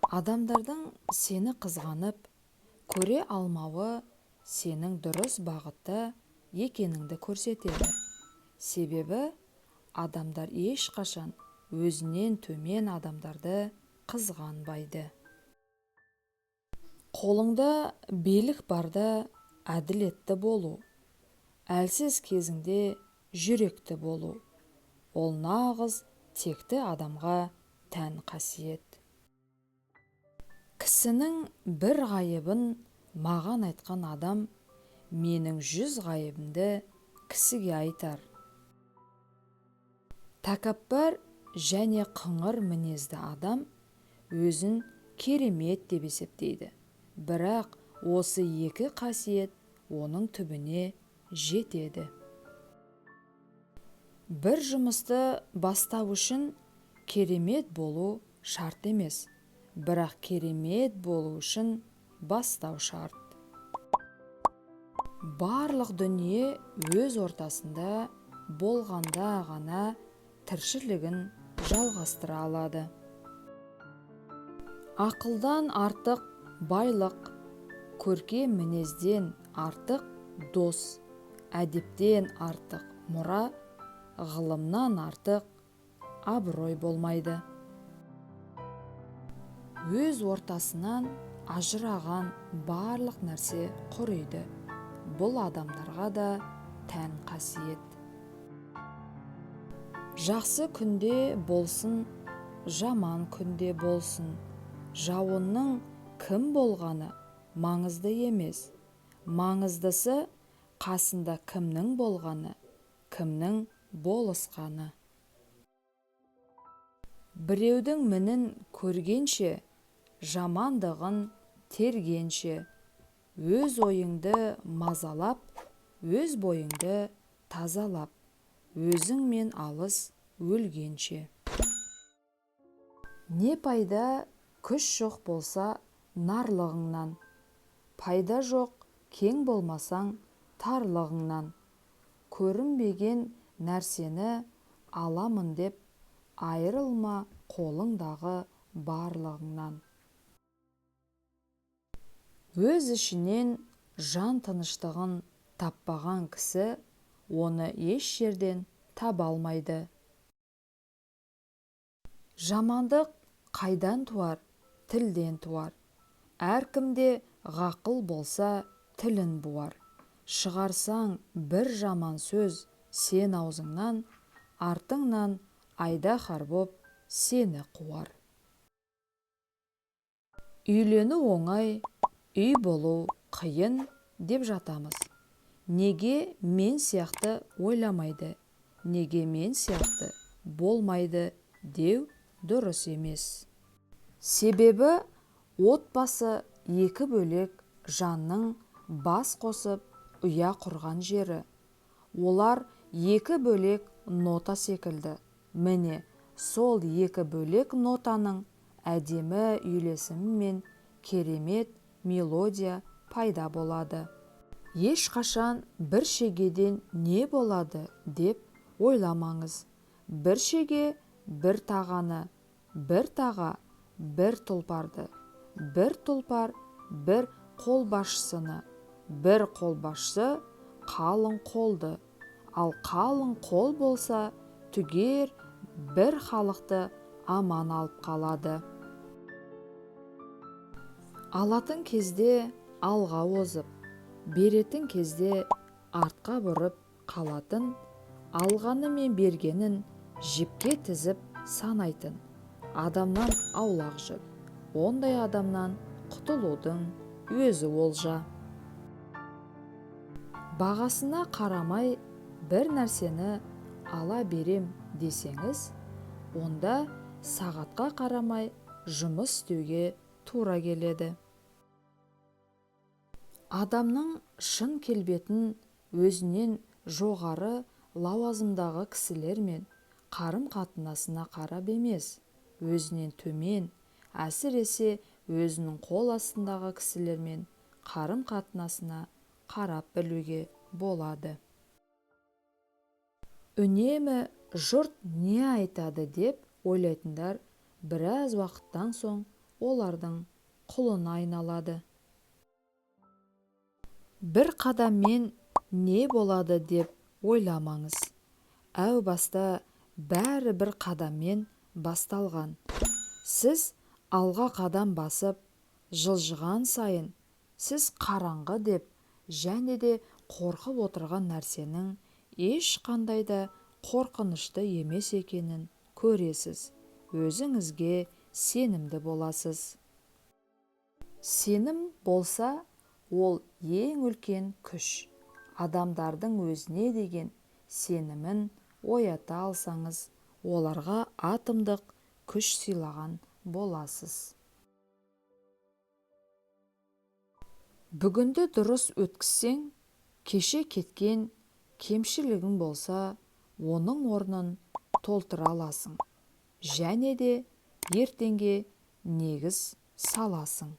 Адамдардың сені қызғанып, көре алмауы сенің дұрыс бағытта екеніңді көрсетеді. Себебі адамдар ешқашан өзінен төмен адамдарды қызғанбайды. Қолыңда билік барда әділетті болу, әлсіз кезіңде жүректі болу. Ол нағыз текті адамға тән қасиет. Кісінің бір ғайыбын маған айтқан адам, менің 100 ғайыбымды кісіге айтар. Тәкаппар және қыңыр мінезді адам өзін керемет деп есептейді. Бірақ осы екі қасиет оның түбіне жетеді. Бір жұмысты бастау үшін керемет болу шарт емес, бірақ керемет болу үшін бастау шарт. Барлық дүние өз ортасында болғанда ғана тіршілігін жалғастыра алады. Ақылдан артық байлық, көркем мінезден артық дос, әдептен артық мұра, ғылымнан артық абырой болмайды. Өз ортасынан ажыраған барлық нәрсе құриды. Бұл адамдарға да тән қасиет. Жақсы күнде болсын, жаман күнде болсын, жауының кім болғаны маңызды емес. Маңыздысы қасында кімнің болғаны, кімнің болысқаны. Біреудің мінін көргенше, жамандығын тергенше, өз ойыңды мазалап, өз бойыңды тазалап, өзіңмен алыс өлгенше. Не пайда күш жоқ болса нарлығыңнан, пайда жоқ кең болмасаң тарлығыңнан. Көрінбеген нәрсені аламын деп, айырылма қолыңдағы барлығыңнан. Өз ішінен жан тыныштығын таппаған кісі оны еш жерден таба алмайды. Жамандық қайдан туар? Тілден туар. Әркімде ғақыл болса, тілін буар. Шығарсаң бір жаман сөз сен аузыңнан, артыңнан айдаһар боп сені қуар. Үйлену оңай, үй болу қиын деп жатамыз. Неге мен сияқты ойламайды, неге мен сияқты болмайды деу дұрыс емес. Себебі отбасы екі бөлек жанның бас қосып ұя құрған жері. Олар екі бөлек нота секілді. Міне, сол екі бөлек нотаның әдемі үйлесімімен керемет мелодия пайда болады. Ешқашан бір шегеден не болады деп ойламаңыз. Бір шеге бір тағаны, бір таға бір тұлпарды, бір тұлпар бір қолбасшыны, бір қолбасшы қалың қолды, ал қалың қол болса түгел бір халықты аман алып қалады. Алатын кезде алға озып, беретін кезде артқа бұрып қалатын, алғаны мен бергенін жіпке тізіп санайтын адамнан аулақ жүр. Ондай адамнан құтылудың өзі олжа. Бағасына қарамай бір нәрсені ала берем десеңіз, онда сағатқа қарамай жұмыс істеуге тура келеді. Адамның шын келбетін өзінен жоғары лауазымдағы кісілермен қарым-қатынасына қарап емес, өзінен төмен, әсіресе өзінің қол астындағы кісілермен қарым-қатынасына қарап білуге болады. Үнемі жұрт не айтады деп ойлайтындар біраз уақыттан соң олардың құлына айналады. Бір қадаммен не болады деп ойламаңыз. Әу баста бәрі бір қадаммен басталған. Сіз алға қадам басып, жылжыған сайын, сіз қараңғы деп және де қорқып отырған нәрсенің ешқандай да қорқынышты емес екенін көресіз. Өзіңізге сенімді боласыз. Сенім болса, ол ең үлкен күш. Адамдардың өзіне деген сенімін оята алсаңыз, оларға атомдық күш сыйлаған боласыз. Бүгінді дұрыс өткізсең, кеше кеткен кемшілігің болса, оның орнын толтыра аласың және де ертеңге негіз саласың.